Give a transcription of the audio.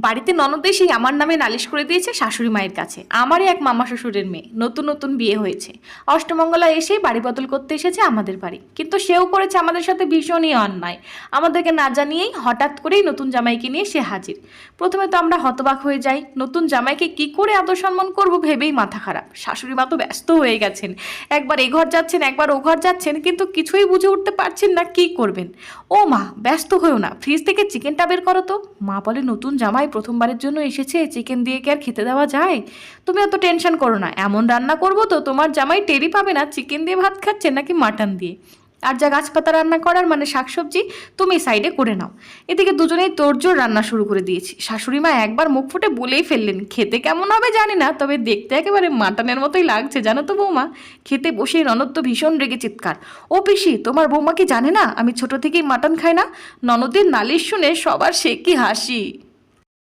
বাড়িতে ননদ এসেই আমার নামে নালিশ করে দিয়েছে শাশুড়ি মায়ের কাছে। আমারই এক মামা শ্বশুরের মেয়ে, নতুন নতুন বিয়ে হয়েছে, অষ্টমঙ্গলা এসেই বাড়ি বদল করতে এসেছে আমাদের বাড়ি, কিন্তু সেও করেছে আমাদের সাথে ভীষণই অন্যায়। আমাদেরকে না জানিয়েই হঠাৎ করেই নতুন জামাইকে নিয়ে সে হাজির। প্রথমে তো আমরা হতবাক হয়ে যাই, নতুন জামাইকে কি করে আদর সম্মান করবো ভেবেই মাথা খারাপ। শাশুড়ি মা তো ব্যস্ত হয়ে গেছেন, একবার এ ঘর যাচ্ছেন একবার ও ঘর যাচ্ছেন, কিন্তু কিছুই বুঝে উঠতে পারছেন না কি করবেন। ও মা, ব্যস্ত হয়েও না, ফ্রিজ থেকে চিকেনটা বের করো তো। মা বলে, নতুন জামাই প্রথমবারের জন্য এসেছে, চিকেন দিয়ে কি আর খেতে দেওয়া যায়? তুমি অত টেনশন করো না, এমন রান্না করবো তো তোমার জামাই টেরই পাবে না চিকেন দিয়ে ভাত খাচ্ছে নাকি মাটন দিয়ে। আর যা গাছপাতা রান্না করার মানে শাকসবজি, তুমি সাইডে করে নাও। এদিকে দুজনেই তোড়জোড় রান্না শুরু করে দিয়েছি। শাশুড়ি মা একবার মুখ ফুটে বলেই ফেললেন, খেতে কেমন হবে জানি না, তবে দেখতে একেবারে মাটনের মতোই লাগছে জানো তো বৌমা। খেতে বসেই ননদ তো ভীষণ রেগে চিৎকার, ও পিসি, তোমার বৌমা কি জানে না আমি ছোট থেকেই মাটন খাই না? ননদের নালিশ শুনে সবার সে কি হাসি।